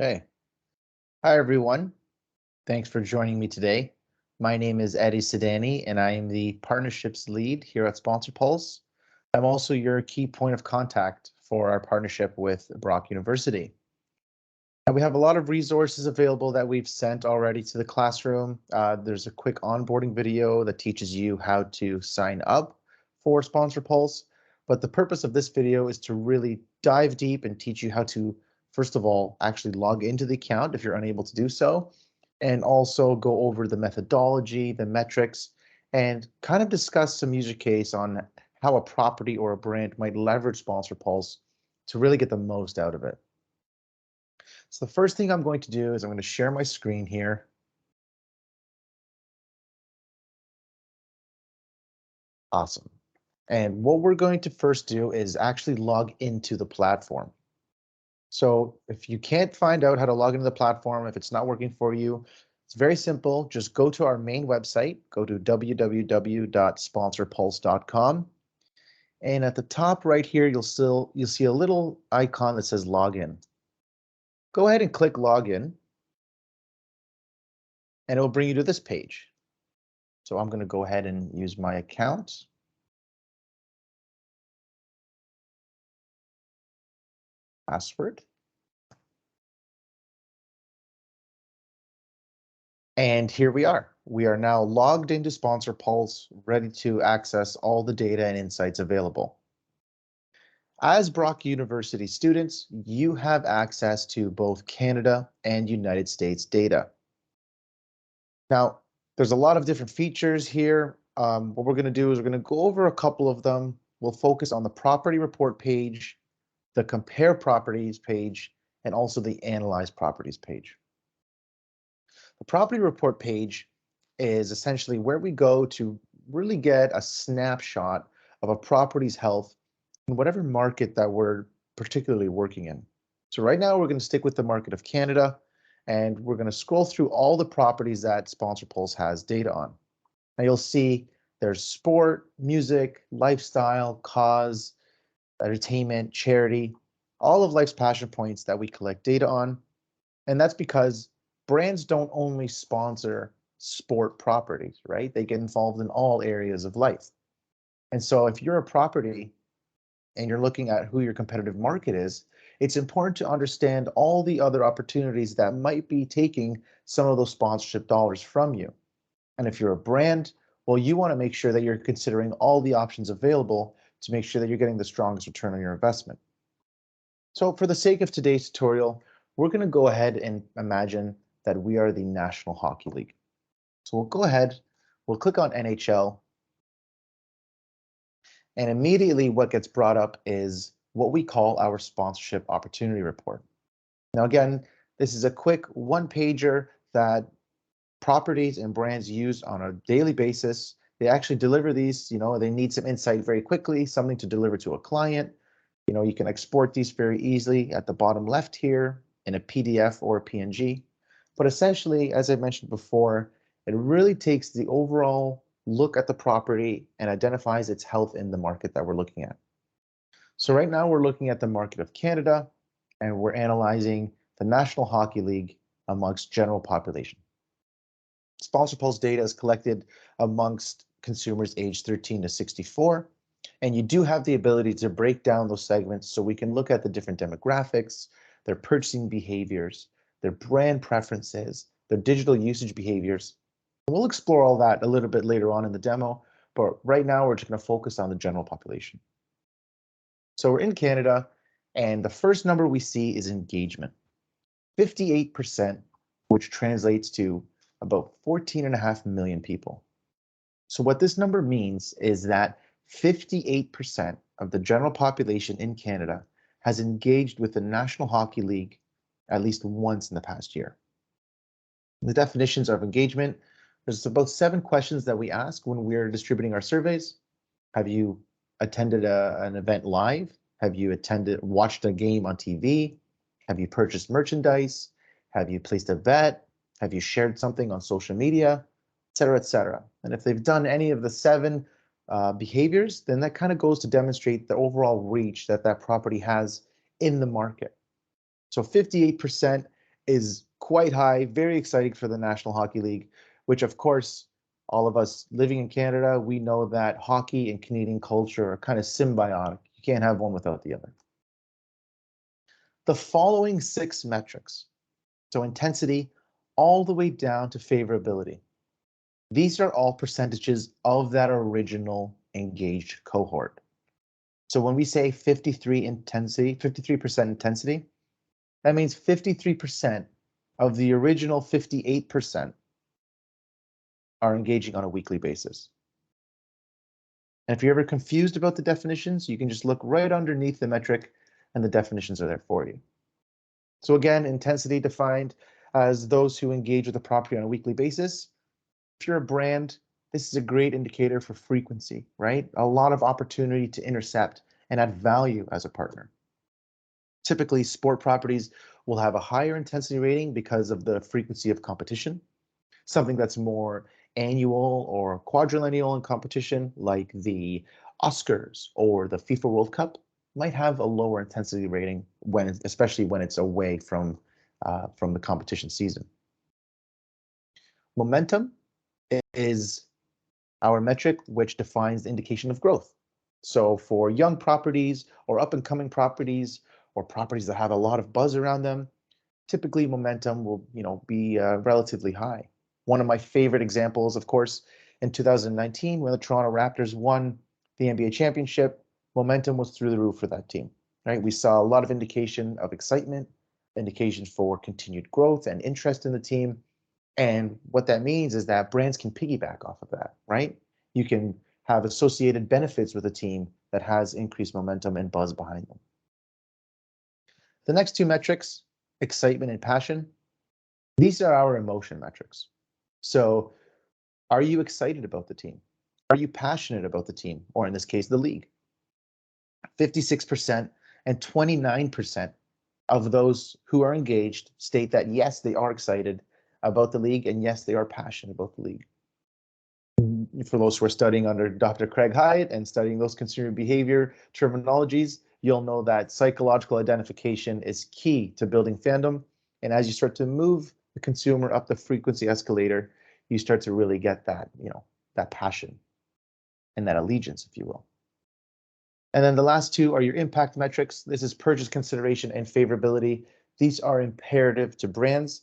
Okay. Hi, everyone. Thanks for joining me today. My name is Eddie Sedani, and I am the partnerships lead here at Sponsor Pulse. I'm also your key point of contact for our partnership with Brock University. And we have a lot of resources available that we've sent already to the classroom. There's a quick onboarding video that teaches you how to sign up for Sponsor Pulse. But the purpose of this video is to really dive deep and teach you how to, first of all, actually log into the account if you're unable to do so, and also go over the methodology, the metrics, and kind of discuss some user case on how a property or a brand might leverage Sponsor Pulse to really get the most out of it. So the first thing I'm going to do is I'm going to share my screen here. Awesome. And what we're going to first do is actually log into the platform. So if you can't find out how to log into the platform, if it's not working for you, it's very simple. Just go to our main website, go to www.sponsorpulse.com. And at the top right here, you'll see a little icon that says login. Go ahead and click login, and it'll bring you to this page. So I'm going to go ahead and use my account. Password. And here we are. We are now logged into Sponsor Pulse, ready to access all the data and insights available. As Brock University students, you have access to both Canada and United States data. Now, there's a lot of different features here. What we're going to do is we're going to go over a couple of them. We'll focus on the property report page, the compare properties page, and also the analyze properties page. The property report page is essentially where we go to really get a snapshot of a property's health in whatever market that we're particularly working in. So right now we're going to stick with the market of Canada, and we're going to scroll through all the properties that Sponsor Pulse has data on. Now you'll see there's sport, music, lifestyle, cause, entertainment, charity, all of life's passion points that we collect data on. And that's because brands don't only sponsor sport properties, right? They get involved in all areas of life. And so if you're a property and you're looking at who your competitive market is, it's important to understand all the other opportunities that might be taking some of those sponsorship dollars from you. And if you're a brand, well, you want to make sure that you're considering all the options available to make sure that you're getting the strongest return on your investment. So for the sake of today's tutorial, we're going to go ahead and imagine that we are the National Hockey League. So we'll go ahead, we'll click on NHL, and immediately what gets brought up is what we call our sponsorship opportunity report. Now again, this is a quick one-pager that properties and brands use on a daily basis. They actually deliver these, they need some insight very quickly, something to deliver to a client. You can export these very easily at the bottom left here in a PDF or a PNG. But essentially, as I mentioned before, it really takes the overall look at the property and identifies its health in the market that we're looking at. So right now we're looking at the market of Canada, and we're analyzing the National Hockey League amongst general population. Sponsor Pulse data is collected amongst consumers aged 13 to 64. And you do have the ability to break down those segments so we can look at the different demographics, their purchasing behaviors, their brand preferences, their digital usage behaviors. We'll explore all that a little bit later on in the demo, but right now we're just going to focus on the general population. So we're in Canada, and the first number we see is engagement. 58%, which translates to about 14.5 million people. So what this number means is that 58% of the general population in Canada has engaged with the National Hockey League at least once in the past year. The definitions of engagement, there's about 7 questions that we ask when we're distributing our surveys. Have you attended an event live? Have you watched a game on TV? Have you purchased merchandise? Have you placed a bet? Have you shared something on social media, et cetera, et cetera? And if they've done any of the 7 behaviors, then that kind of goes to demonstrate the overall reach that that property has in the market. So 58% is quite high, very exciting for the National Hockey League, which of course, all of us living in Canada, we know that hockey and Canadian culture are kind of symbiotic. You can't have one without the other. The following 6 metrics, so intensity all the way down to favorability, these are all percentages of that original engaged cohort. So when we say 53% intensity, that means 53% of the original 58% are engaging on a weekly basis. And if you're ever confused about the definitions, you can just look right underneath the metric and the definitions are there for you. So again, intensity defined as those who engage with the property on a weekly basis. If you're a brand, this is a great indicator for frequency, right? A lot of opportunity to intercept and add value as a partner. Typically, sport properties will have a higher intensity rating because of the frequency of competition. Something that's more annual or quadrennial in competition, like the Oscars or the FIFA World Cup, might have a lower intensity rating especially when it's away from the competition season. Momentum is our metric which defines the indication of growth. So for young properties or up and coming properties or properties that have a lot of buzz around them, typically momentum will be relatively high. One of my favorite examples, of course, in 2019 when the Toronto Raptors won the NBA championship, momentum was through the roof for that team. Right? We saw a lot of indication of excitement, indications for continued growth and interest in the team. And what that means is that brands can piggyback off of that, right? You can have associated benefits with a team that has increased momentum and buzz behind them. The next 2 metrics, excitement and passion, these are our emotion metrics. So are you excited about the team? Are you passionate about the team? Or in this case, the league? 56% and 29% of those who are engaged state that yes, they are excited about the league, and yes, they are passionate about the league. For those who are studying under Dr. Craig Hyatt and studying those consumer behavior terminologies, you'll know that psychological identification is key to building fandom. And as you start to move the consumer up the frequency escalator, you start to really get that, that passion and that allegiance, if you will. And then the last 2 are your impact metrics. This is purchase consideration and favorability. These are imperative to brands.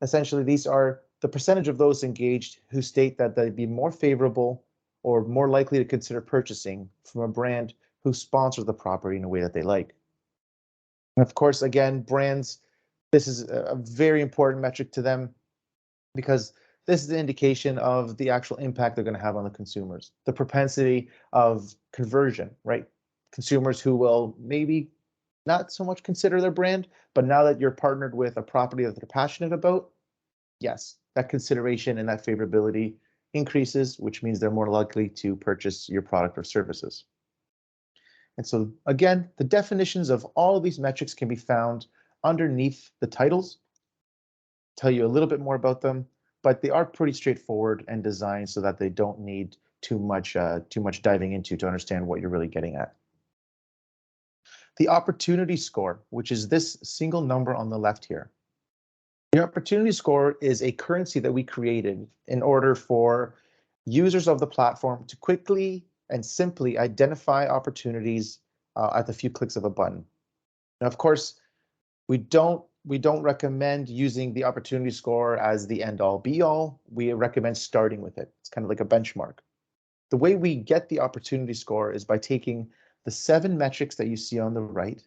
Essentially, these are the percentage of those engaged who state that they'd be more favorable or more likely to consider purchasing from a brand who sponsors the property in a way that they like. And of course, again, brands, this is a very important metric to them because this is the indication of the actual impact they're going to have on the consumers, the propensity of conversion, right? Consumers who will maybe not so much consider their brand, but now that you're partnered with a property that they're passionate about, yes, that consideration and that favorability increases, which means they're more likely to purchase your product or services. And so again, the definitions of all of these metrics can be found underneath the titles. Tell you a little bit more about them, but they are pretty straightforward and designed so that they don't need too much diving into to understand what you're really getting at. The opportunity score, which is this single number on the left here. The opportunity score is a currency that we created in order for users of the platform to quickly and simply identify opportunities at the few clicks of a button. Now, of course, we don't recommend using the opportunity score as the end all be all. We recommend starting with it. It's kind of like a benchmark. The way we get the opportunity score is by taking the 7 metrics that you see on the right.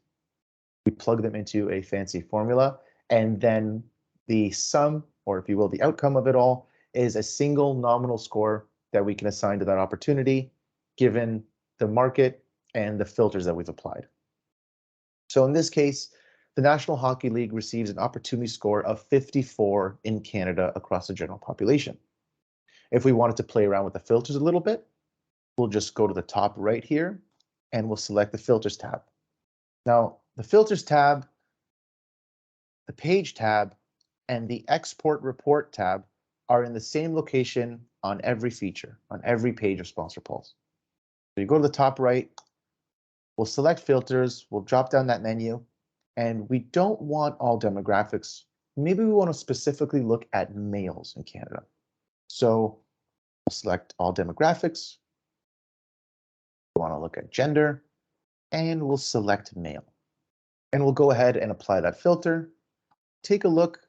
We plug them into a fancy formula, and then the sum, or if you will, the outcome of it all, is a single nominal score that we can assign to that opportunity, given the market and the filters that we've applied. So in this case, the National Hockey League receives an opportunity score of 54 in Canada across the general population. If we wanted to play around with the filters a little bit, we'll just go to the top right here and we'll select the filters tab. Now, the filters tab, the page tab, and the export report tab are in the same location on every feature, on every page of Sponsor Pulse. So you go to the top right, we'll select filters, we'll drop down that menu, and we don't want all demographics. maybe we want to specifically look at males in Canada. So we'll select all demographics. We want to look at gender, and we'll select male. And we'll go ahead and apply that filter. Take a look,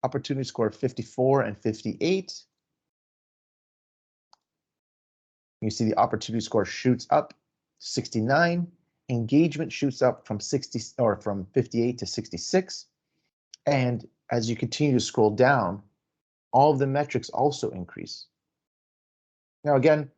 opportunity score 54 and 58. You see the opportunity score shoots up to 69. Engagement shoots up from 58 to 66. And as you continue to scroll down, all of the metrics also increase. Now, again,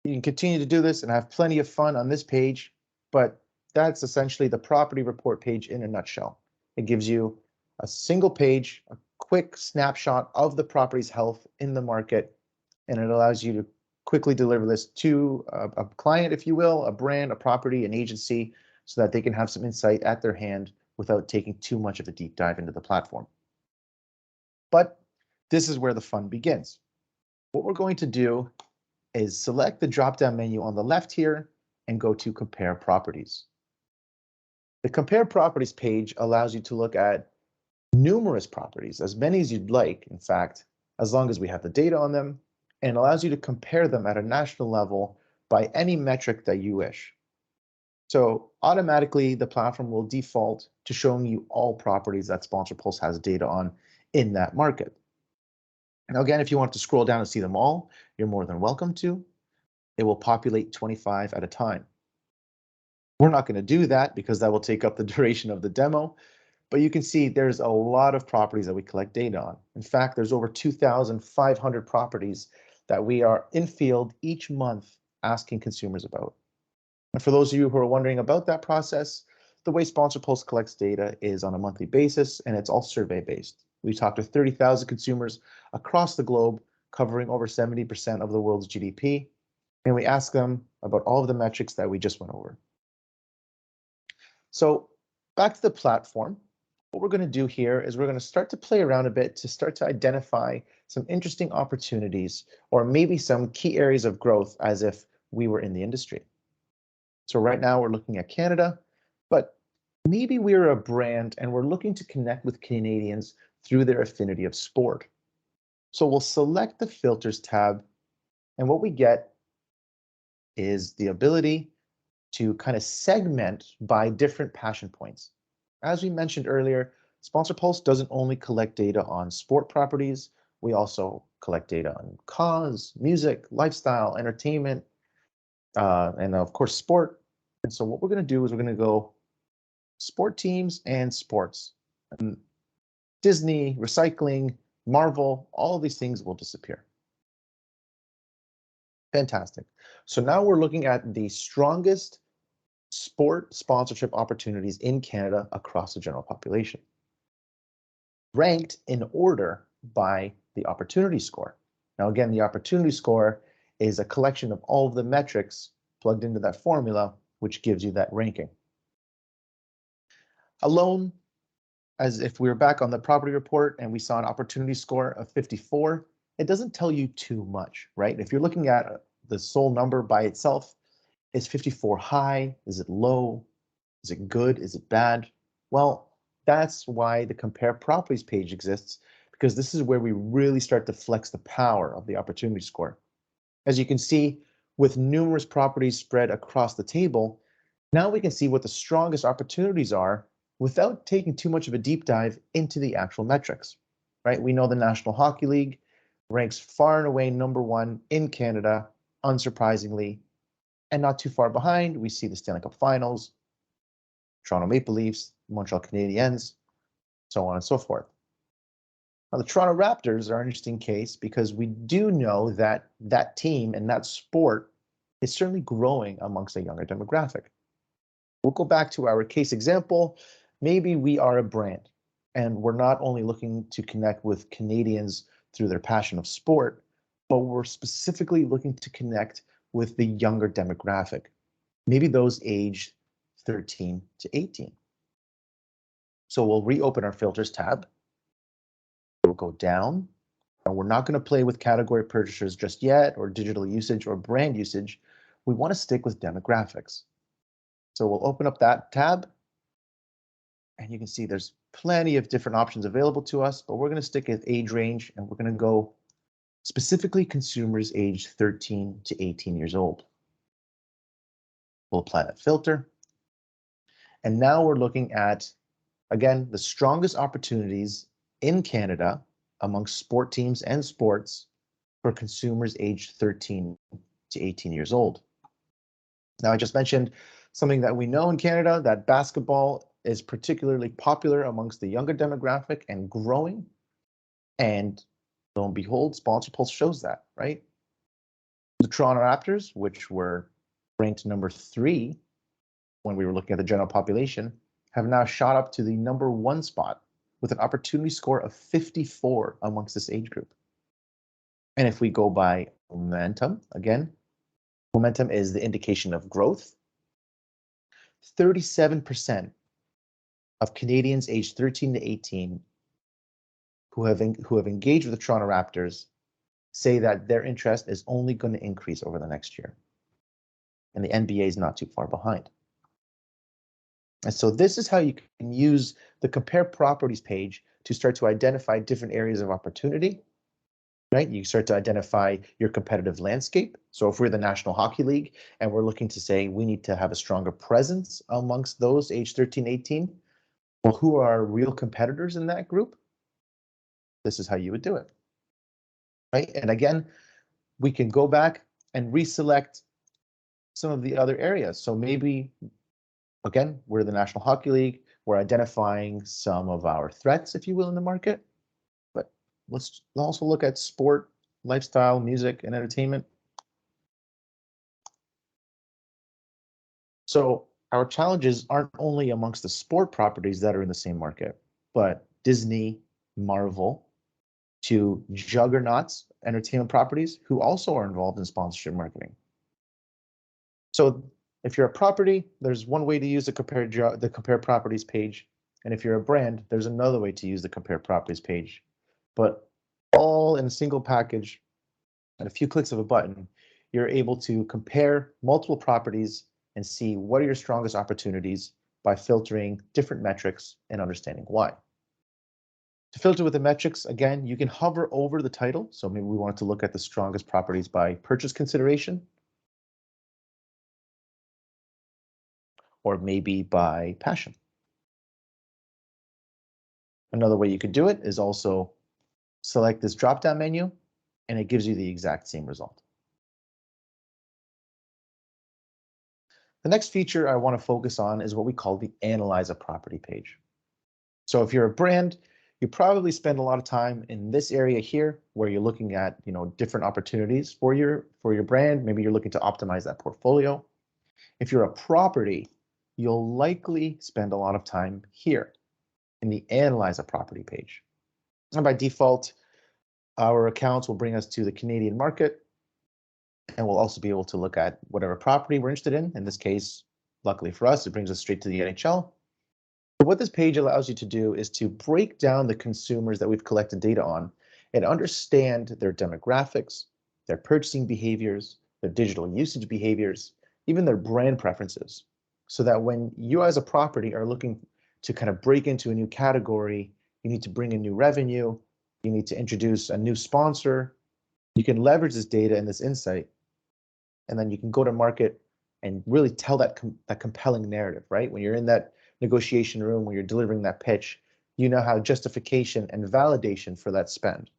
you can continue to do this and have plenty of fun on this page, but that's essentially the property report page in a nutshell. It gives you a single page, a quick snapshot of the property's health in the market, and it allows you to quickly deliver this to a client, if you will, a brand, a property, an agency, so that they can have some insight at their hand without taking too much of a deep dive into the platform. But this is where the fun begins. What we're going to do is select the drop-down menu on the left here and go to Compare Properties. The Compare Properties page allows you to look at numerous properties, as many as you'd like, in fact, as long as we have the data on them, and allows you to compare them at a national level by any metric that you wish. So automatically, the platform will default to showing you all properties that Sponsor Pulse has data on in that market. Now, again, if you want to scroll down and see them all, you're more than welcome to. It will populate 25 at a time. We're not going to do that because that will take up the duration of the demo, but you can see there's a lot of properties that we collect data on. In fact, there's over 2,500 properties that we are in field each month asking consumers about. And for those of you who are wondering about that process, the way Sponsor Pulse collects data is on a monthly basis, and it's all survey-based. We talk to 30,000 consumers across the globe, covering over 70% of the world's GDP, and we ask them about all of the metrics that we just went over. So back to the platform, what we're going to do here is we're going to start to play around a bit to start to identify some interesting opportunities or maybe some key areas of growth as if we were in the industry. So right now we're looking at Canada, but maybe we're a brand and we're looking to connect with Canadians through their affinity of sport. So we'll select the Filters tab, and what we get is the ability to kind of segment by different passion points. As we mentioned earlier, Sponsor Pulse doesn't only collect data on sport properties, we also collect data on cause, music, lifestyle, entertainment, and of course sport. And so what we're going to do is we're going to go sport teams and sports. And Disney, recycling, Marvel, all of these things will disappear. Fantastic. So now we're looking at the strongest sport sponsorship opportunities in Canada across the general population, ranked in order by the opportunity score. Now, again, the opportunity score is a collection of all of the metrics plugged into that formula, which gives you that ranking. Alone, as if we were back on the property report and we saw an opportunity score of 54, it doesn't tell you too much, right? If you're looking at the sole number by itself, is 54 high? Is it low? Is it good? Is it bad? Well, that's why the Compare Properties page exists, because this is where we really start to flex the power of the opportunity score. As you can see, with numerous properties spread across the table, now we can see what the strongest opportunities are without taking too much of a deep dive into the actual metrics, right? We know the National Hockey League ranks far and away #1 in Canada, unsurprisingly, and not too far behind, we see the Stanley Cup Finals, Toronto Maple Leafs, Montreal Canadiens, so on and so forth. Now, the Toronto Raptors are an interesting case because we do know that that team and that sport is certainly growing amongst a younger demographic. We'll go back to our case example. Maybe we are a brand and we're not only looking to connect with Canadians through their passion of sport, but we're specifically looking to connect with the younger demographic, maybe those aged 13 to 18. So we'll reopen our Filters tab. We'll go down, and we're not going to play with category purchasers just yet, or digital usage or brand usage. We want to stick with demographics. So we'll open up that tab. And you can see there's plenty of different options available to us, but we're going to stick with age range and we're going to go specifically consumers aged 13 to 18 years old. We'll apply that filter. And now we're looking at, again, the strongest opportunities in Canada amongst sport teams and sports for consumers aged 13 to 18 years old. Now, I just mentioned something that we know in Canada, that basketball is particularly popular amongst the younger demographic and growing. And lo and behold, Sponsor Pulse shows that, right? The Toronto Raptors, which were ranked number 3 when we were looking at the general population, have now shot up to the number 1 spot with an opportunity score of 54 amongst this age group. And if we go by momentum, again, momentum is the indication of growth. 37% of Canadians aged 13 to 18 who have engaged with the Toronto Raptors say that their interest is only going to increase over the next year. And the NBA is not too far behind. And so this is how you can use the compare properties page to start to identify different areas of opportunity, right? You start to identify your competitive landscape. So if we're the National Hockey League and we're looking to say we need to have a stronger presence amongst those age 13, 18, well, who are our real competitors in that group? This is how you would do it, right? And again, we can go back and reselect some of the other areas. So maybe, again, we're the National Hockey League. We're identifying some of our threats, if you will, in the market. But let's also look at sport, lifestyle, music, and entertainment. So our challenges aren't only amongst the sport properties that are in the same market, but Disney, Marvel, to juggernauts, entertainment properties, who also are involved in sponsorship marketing. So if you're a property, there's one way to use the compare properties page. And if you're a brand, there's another way to use the compare properties page. But all in a single package, and a few clicks of a button, you're able to compare multiple properties and see what are your strongest opportunities by filtering different metrics and understanding why. To filter with the metrics, again, you can hover over the title. So maybe we wanted to look at the strongest properties by purchase consideration, or maybe by passion. Another way you could do it is also select this drop-down menu, and it gives you the exact same result. The next feature I want to focus on is what we call the Analyze a Property page. So if you're a brand, you probably spend a lot of time in this area here where you're looking at, different opportunities for your brand. Maybe you're looking to optimize that portfolio. If you're a property, you'll likely spend a lot of time here in the Analyze a Property page. And by default, our accounts will bring us to the Canadian market, and we'll also be able to look at whatever property we're interested in. In this case, luckily for us, it brings us straight to the NHL. But what this page allows you to do is to break down the consumers that we've collected data on and understand their demographics, their purchasing behaviors, their digital usage behaviors, even their brand preferences, so that when you as a property are looking to kind of break into a new category, you need to bring in new revenue, you need to introduce a new sponsor, you can leverage this data and this insight, and then you can go to market and really tell that compelling narrative, right? When you're in that negotiation room, when you're delivering that pitch, you now have justification and validation for that spend.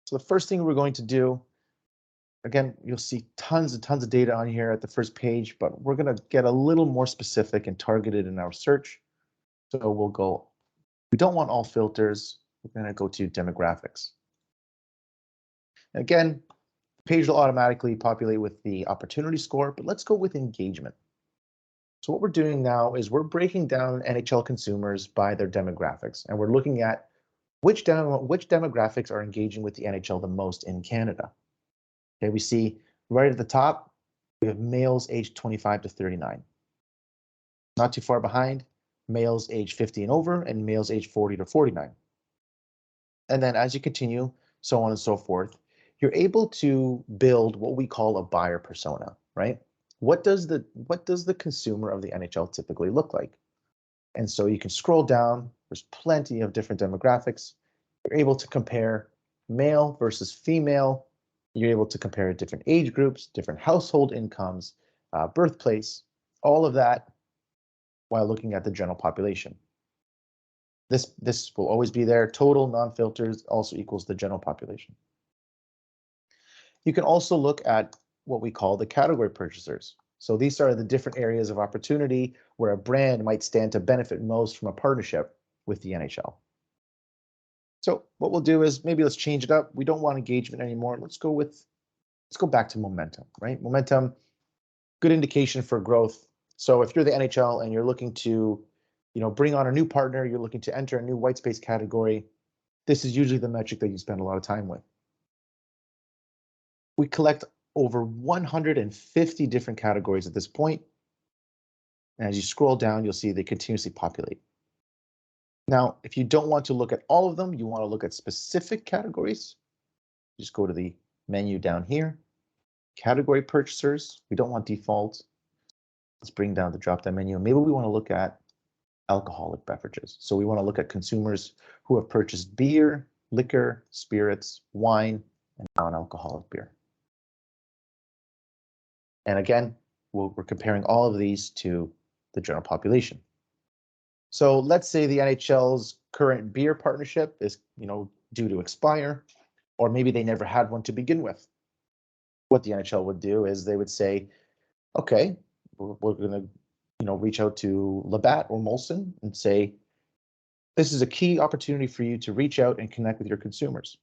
So the first thing we're going to do, again, you'll see tons and tons of data on here at the first page, but we're going to get a little more specific and targeted in our search. So we'll go, we don't want all filters. We're going to go to demographics. Again, the page will automatically populate with the opportunity score, but let's go with engagement. So what we're doing now is we're breaking down NHL consumers by their demographics, and we're looking at which demographics are engaging with the NHL the most in Canada. Okay, we see right at the top, we have males aged 25 to 39. Not too far behind, males aged 50 and over, and males aged 40 to 49. And then as you continue, so on and so forth, you're able to build what we call a buyer persona, right? What does the consumer of the NHL typically look like? And so you can scroll down, there's plenty of different demographics. You're able to compare male versus female. You're able to compare different age groups, different household incomes, birthplace, all of that while looking at the general population. This will always be there. Total non-filters also equals the general population. You can also look at what we call the category purchasers. So these are the different areas of opportunity where a brand might stand to benefit most from a partnership with the NHL. So what we'll do is maybe let's change it up. We don't want engagement anymore. Let's go back to momentum, right? Momentum, good indication for growth. So if you're the NHL and you're looking to, bring on a new partner, you're looking to enter a new white space category, this is usually the metric that you spend a lot of time with. We collect over 150 different categories at this point. And as you scroll down, you'll see they continuously populate. Now, if you don't want to look at all of them, you want to look at specific categories, just go to the menu down here, category purchasers. We don't want default. Let's bring down the drop-down menu. Maybe we want to look at alcoholic beverages. So we want to look at consumers who have purchased beer, liquor, spirits, wine, and non-alcoholic beer. And again, we're comparing all of these to the general population. So let's say the NHL's current beer partnership is, due to expire, or maybe they never had one to begin with. What the NHL would do is they would say, okay, we're going to, reach out to Labatt or Molson and say, this is a key opportunity for you to reach out and connect with your consumers.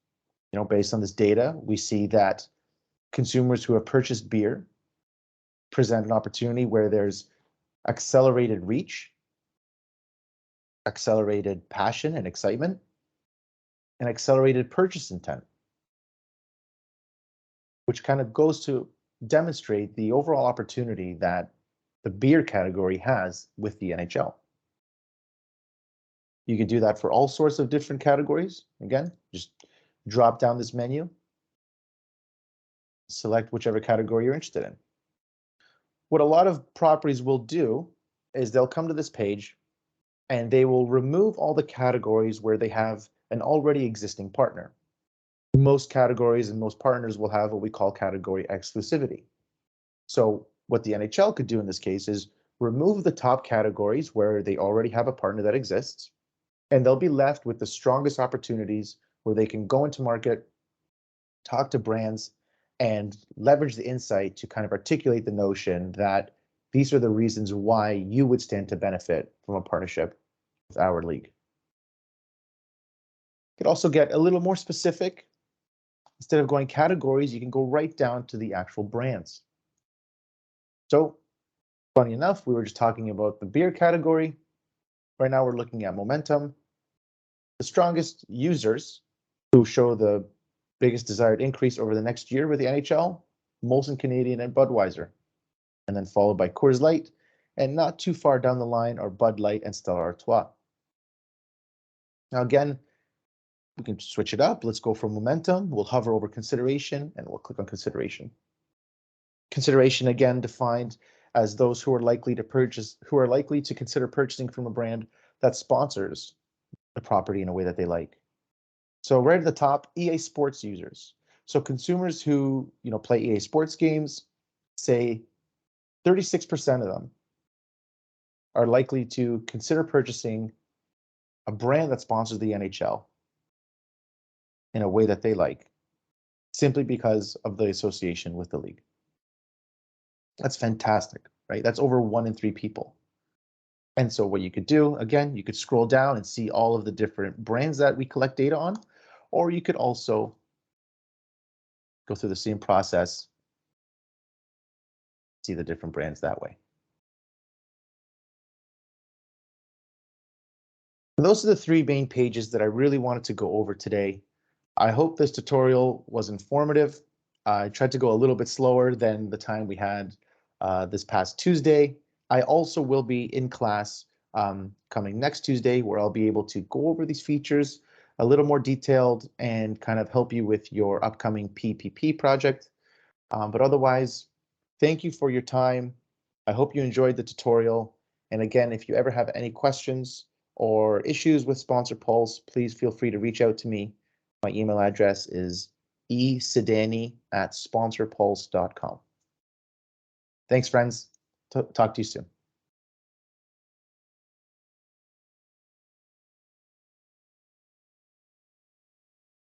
Based on this data, we see that consumers who have purchased beer present an opportunity where there's accelerated reach, accelerated passion and excitement, and accelerated purchase intent, which kind of goes to demonstrate the overall opportunity that the beer category has with the NHL. You can do that for all sorts of different categories. Again, just drop down this menu, select whichever category you're interested in. What a lot of properties will do is they'll come to this page and they will remove all the categories where they have an already existing partner. Most categories and most partners will have what we call category exclusivity. So what the NHL could do in this case is remove the top categories where they already have a partner that exists, and they'll be left with the strongest opportunities where they can go into market, talk to brands, and leverage the insight to kind of articulate the notion that these are the reasons why you would stand to benefit from a partnership with our league. You could also get a little more specific. Instead of going categories, you can go right down to the actual brands. So, funny enough, we were just talking about the beer category. Right now we're looking at momentum. The strongest users who show the biggest desired increase over the next year with the NHL, Molson Canadian and Budweiser, and then followed by Coors Light, and not too far down the line are Bud Light and Stella Artois. Now again, we can switch it up. Let's go for momentum. We'll hover over consideration and we'll click on consideration. Consideration again defined as those who are likely to consider purchasing from a brand that sponsors the property in a way that they like. So right at the top, EA Sports users. So consumers who play EA Sports games, say 36% of them are likely to consider purchasing a brand that sponsors the NHL in a way that they like, simply because of the association with the league. That's fantastic, right? That's over 1 in 3 people. And so what you could do, again, you could scroll down and see all of the different brands that we collect data on, or you could also go through the same process, see the different brands that way. And those are the 3 main pages that I really wanted to go over today. I hope this tutorial was informative. I tried to go a little bit slower than the time we had this past Tuesday. I also will be in class coming next Tuesday, where I'll be able to go over these features a little more detailed and kind of help you with your upcoming PPP project. But otherwise, thank you for your time. I hope you enjoyed the tutorial, And again, if you ever have any questions or issues with Sponsor Pulse, please feel free to reach out to me. My email address is esidani@sponsorpulse.com. Thanks, friends. Talk to you soon.